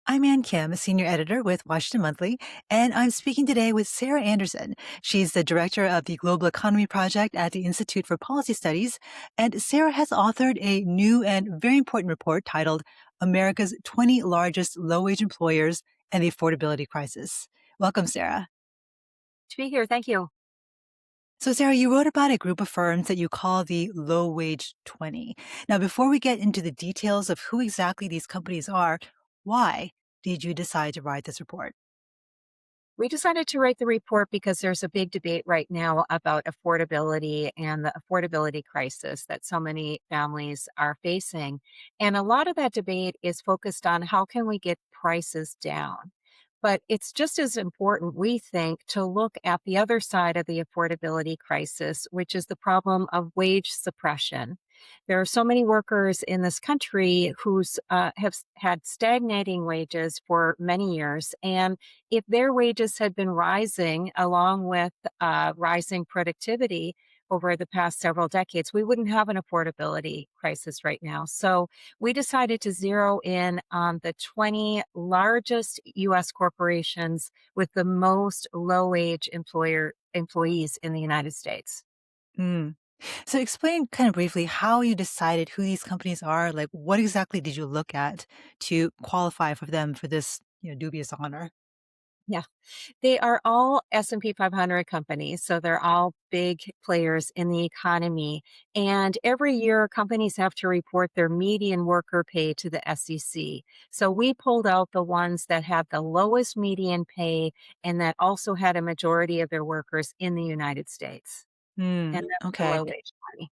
I'm Ann Kim, a senior editor with Washington Monthly, and I'm speaking today with Sarah Anderson. She's the director of the Global Economy Project at the Institute for Policy Studies, and Sarah has authored a new and very important report titled America's 20 Largest Low-Wage Employers and the Affordability Crisis. Welcome, Sarah. To be here. Thank you. So, Sarah, you wrote about a group of firms that you call the low wage 20. Now, before we get into the details of who exactly these companies are, why did you decide to write this report? We decided to write the report because there's a big debate right now about affordability and the affordability crisis that so many families are facing. And a lot of that debate is focused on how can we get prices down. But it's just as important, we think, to look at the other side of the affordability crisis, which is the problem of wage suppression. There are so many workers in this country who's had stagnating wages for many years, and if their wages had been rising along with rising productivity over the past several decades, we wouldn't have an affordability crisis right now. So we decided to zero in on the 20 largest US corporations with the most low wage employees in the United States. Mm. So explain kind of briefly how you decided who these companies are. Like, what exactly did you look at to qualify for them for this, dubious honor? Yeah. They are all S&P 500 companies, so they're all big players in the economy. And every year, companies have to report their median worker pay to the SEC. So we pulled out the ones that had the lowest median pay and that also had a majority of their workers in the United States. Mm, And that's the okay. low wage money.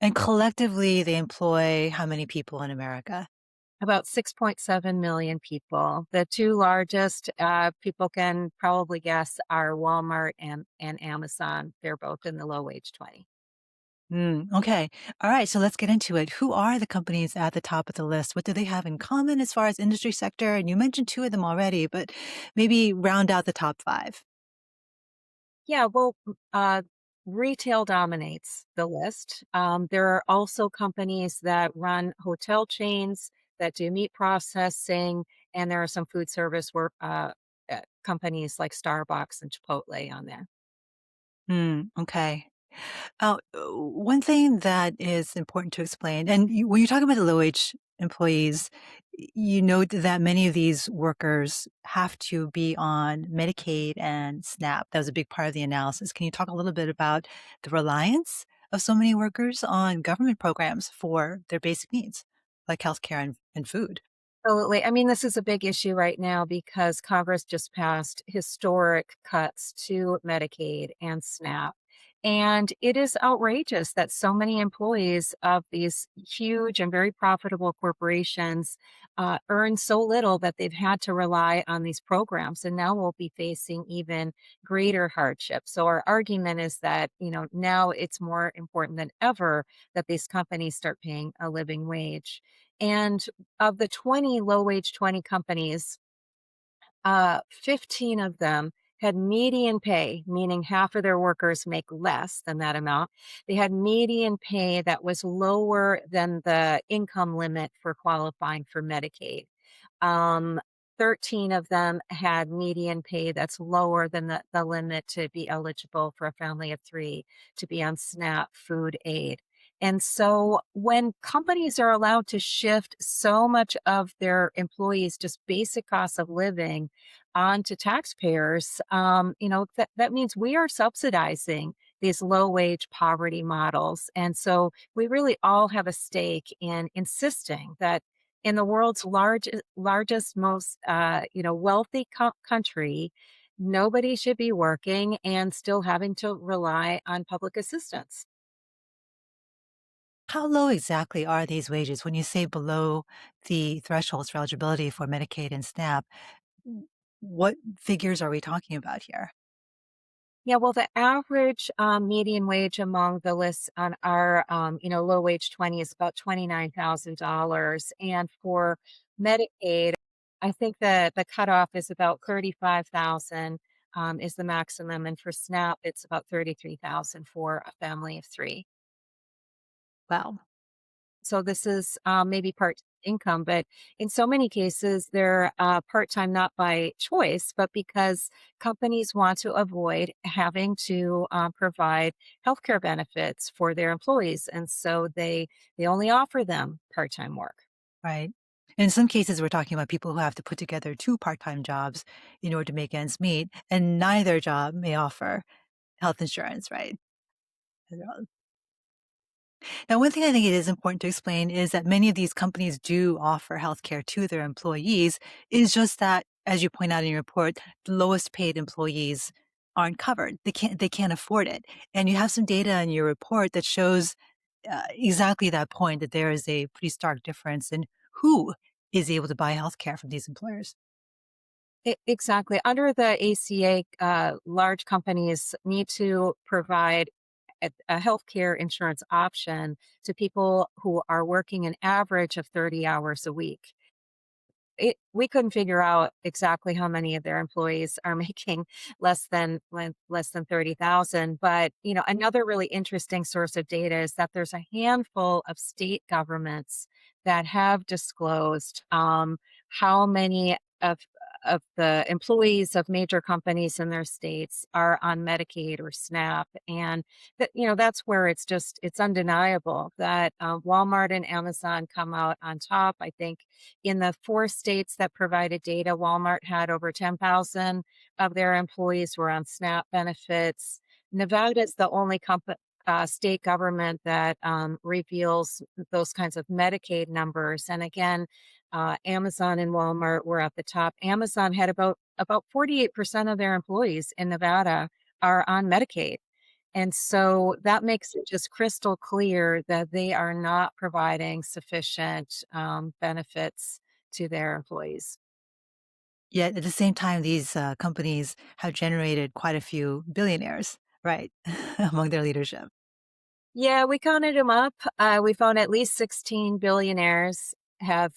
And collectively, they employ how many people in America? About 6.7 million people. The two largest, people can probably guess, are Walmart and Amazon. They're both in the low wage 20. Mm, okay. All right. So let's get into it. Who are the companies at the top of the list? What do they have in common as far as industry sector? And you mentioned two of them already, but maybe round out the top five. Yeah, well, retail dominates the list. There are also companies that run hotel chains that do meat processing, and there are some food service work companies like Starbucks and Chipotle on there. Mm, okay. One thing that is important to explain, and when you're talking about the low wage employees, you note that many of these workers have to be on Medicaid and SNAP. That was a big part of the analysis. Can you talk a little bit about the reliance of so many workers on government programs for their basic needs, like healthcare and food? Absolutely. I mean, this is a big issue right now because Congress just passed historic cuts to Medicaid and SNAP. And it is outrageous that so many employees of these huge and very profitable corporations earn so little that they've had to rely on these programs. And now we'll be facing even greater hardship. So, our argument is that, now it's more important than ever that these companies start paying a living wage. And of the 20 low wage 20 companies, 15 of them had median pay, meaning half of their workers make less than that amount. They had median pay that was lower than the income limit for qualifying for Medicaid. Um, 13 of them had median pay that's lower than the limit to be eligible for a family of three to be on SNAP food aid. And so when companies are allowed to shift so much of their employees' just basic costs of living onto taxpayers, that means we are subsidizing these low wage poverty models. And so we really all have a stake in insisting that in the world's largest, most wealthy country, nobody should be working and still having to rely on public assistance. How low exactly are these wages when you say below the thresholds for eligibility for Medicaid and SNAP? What figures are we talking about here? Yeah, well, the average median wage among the lists on our, low wage 20 is about $29,000. And for Medicaid, I think that the cutoff is about 35,000 is the maximum. And for SNAP, it's about 33,000 for a family of three. Wow. So this is maybe part income. But in so many cases, they're part time not by choice, but because companies want to avoid having to provide healthcare benefits for their employees, and so they only offer them part time work. Right. In some cases, we're talking about people who have to put together 2 part-time jobs in order to make ends meet, and neither job may offer health insurance, right? Now, one thing I think it is important to explain is that many of these companies do offer healthcare to their employees. It's just that, as you point out in your report, the lowest paid employees aren't covered. They can't afford it. And you have some data in your report that shows exactly that point, that there is a pretty stark difference in who is able to buy healthcare from these employers. Exactly. Under the ACA, large companies need to provide a healthcare insurance option to people who are working an average of 30 hours a week. We couldn't figure out exactly how many of their employees are making less than 30,000, but, another really interesting source of data is that there's a handful of state governments that have disclosed, how many of the employees of major companies in their states are on Medicaid or SNAP, and that's where it's undeniable that, Walmart and Amazon come out on top. I think in the 4 states that provided data, Walmart had over 10,000 of their employees were on SNAP benefits. Nevada is the only state government that reveals those kinds of Medicaid numbers. And again, Amazon and Walmart were at the top. Amazon had about 48% of their employees in Nevada are on Medicaid. And so that makes it just crystal clear that they are not providing sufficient benefits to their employees. Yet at the same time, these companies have generated quite a few billionaires, right, among their leadership. Yeah, we counted them up. We found at least 16 billionaires have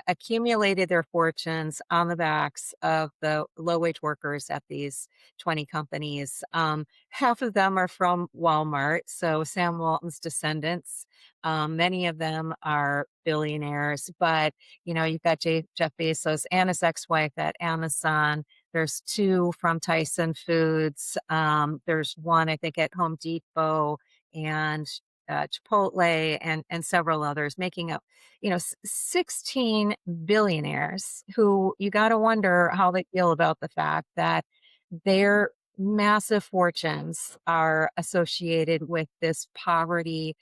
accumulated their fortunes on the backs of the low wage workers at these 20 companies. Half of them are from Walmart, so Sam Walton's descendants. Many of them are billionaires, but you've got Jeff Bezos and his ex-wife at Amazon. There's two from Tyson Foods. There's one, I think, at Home Depot and Chipotle and several others, making up, 16 billionaires who you got to wonder how they feel about the fact that their massive fortunes are associated with this poverty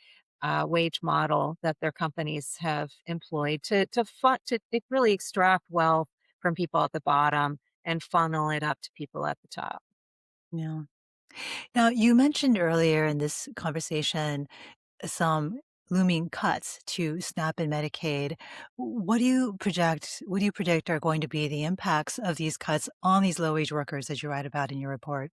wage model that their companies have employed to really extract wealth from people at the bottom and funnel it up to people at the top. Yeah. Now, you mentioned earlier in this conversation some looming cuts to SNAP and Medicaid. What do you predict are going to be the impacts of these cuts on these low-wage workers as you write about in your report?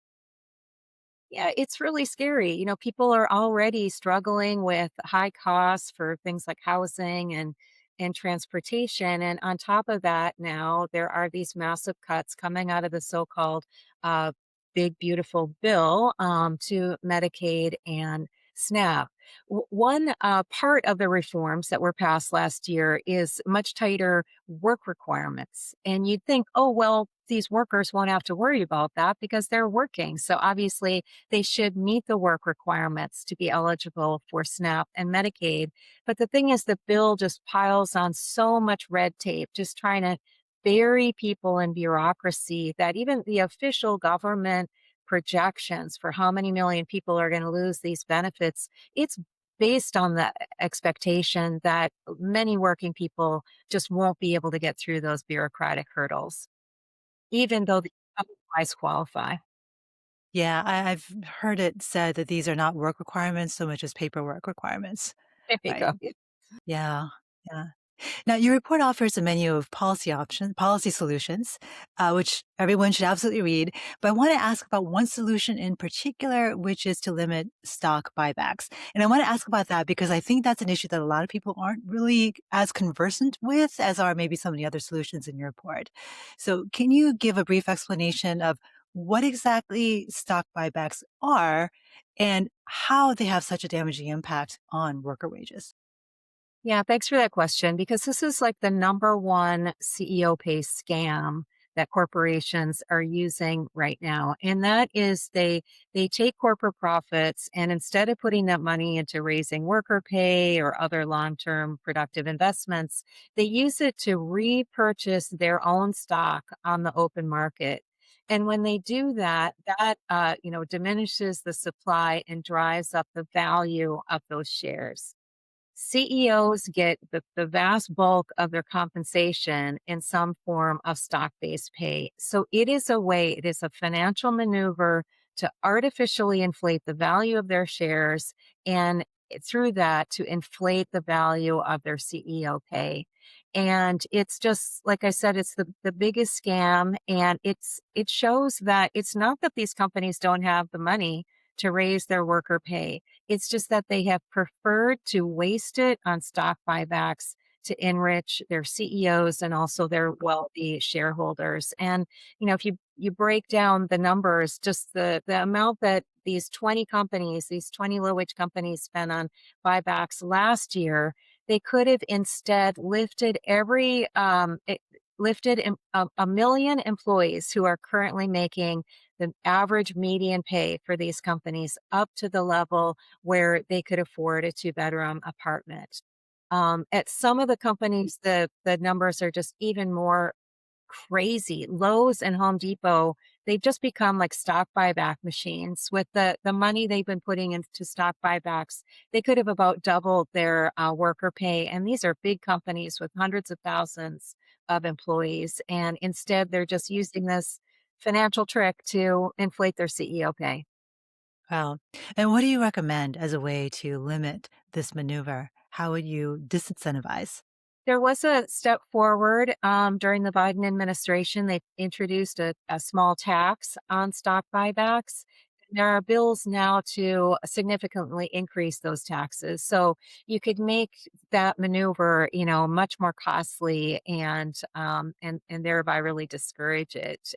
Yeah, it's really scary. People are already struggling with high costs for things like housing and transportation. And on top of that, now there are these massive cuts coming out of the so-called uh, big beautiful bill to Medicaid and SNAP. One part of the reforms that were passed last year is much tighter work requirements. And you'd think, oh, well, these workers won't have to worry about that because they're working. So obviously, they should meet the work requirements to be eligible for SNAP and Medicaid. But the thing is, the bill just piles on so much red tape, just trying to bury people in bureaucracy that even the official government projections for how many million people are going to lose these benefits, it's based on the expectation that many working people just won't be able to get through those bureaucratic hurdles, even though they otherwise qualify. Yeah, I've heard it said that these are not work requirements so much as paperwork requirements, There you right? go. Yeah, yeah. Now, your report offers a menu of policy solutions, which everyone should absolutely read. But I want to ask about one solution in particular, which is to limit stock buybacks. And I want to ask about that because I think that's an issue that a lot of people aren't really as conversant with as are maybe some of the other solutions in your report. So, can you give a brief explanation of what exactly stock buybacks are and how they have such a damaging impact on worker wages? Yeah, thanks for that question because this is like the number one CEO pay scam that corporations are using right now. And that is they take corporate profits and instead of putting that money into raising worker pay or other long-term productive investments, they use it to repurchase their own stock on the open market. And when they do that, that diminishes the supply and drives up the value of those shares. CEOs get the vast bulk of their compensation in some form of stock based pay. So it is a financial maneuver to artificially inflate the value of their shares and through that to inflate the value of their CEO pay. And it's just like I said, it's the biggest scam. And it shows that it's not that these companies don't have the money to raise their worker pay. It's just that they have preferred to waste it on stock buybacks to enrich their CEOs and also their wealthy shareholders. And if you break down the numbers, just the amount that these 20 companies, these 20 low wage companies spent on buybacks last year, they could have instead lifted a million employees who are currently making the average median pay for these companies up to the level where they could afford a two-bedroom apartment. At some of the companies, the numbers are just even more crazy. Lowe's and Home Depot, they've just become like stock buyback machines. With the money they've been putting into stock buybacks, they could have about doubled their worker pay. And these are big companies with hundreds of thousands of employees. And instead, they're just using this financial trick to inflate their CEO pay. Wow. And what do you recommend as a way to limit this maneuver? How would you disincentivize? There was a step forward during the Biden administration. They introduced a small tax on stock buybacks. There are bills now to significantly increase those taxes. So you could make that maneuver, much more costly and thereby really discourage it.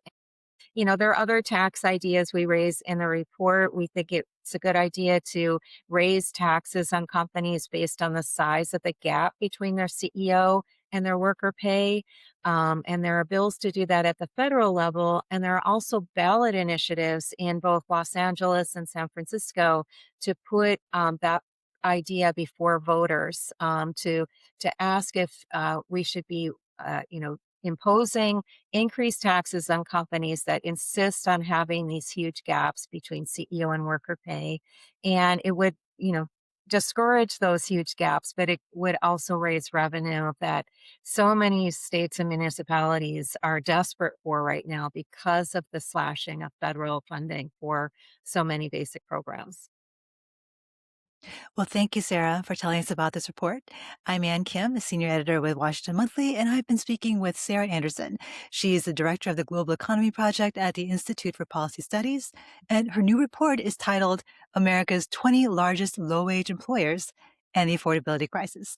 There are other tax ideas we raise in the report. We think it's a good idea to raise taxes on companies based on the size of the gap between their CEO and their worker pay. And there are bills to do that at the federal level. And there are also ballot initiatives in both Los Angeles and San Francisco to put that idea before voters to ask if we should be, imposing increased taxes on companies that insist on having these huge gaps between CEO and worker pay. And it would, discourage those huge gaps, but it would also raise revenue that so many states and municipalities are desperate for right now because of the slashing of federal funding for so many basic programs. Well, thank you, Sarah, for telling us about this report. I'm Ann Kim, the senior editor with Washington Monthly, and I've been speaking with Sarah Anderson. She's the director of the Global Economy Project at the Institute for Policy Studies, and her new report is titled America's 20 Largest Low Wage Employers and the Affordability Crisis.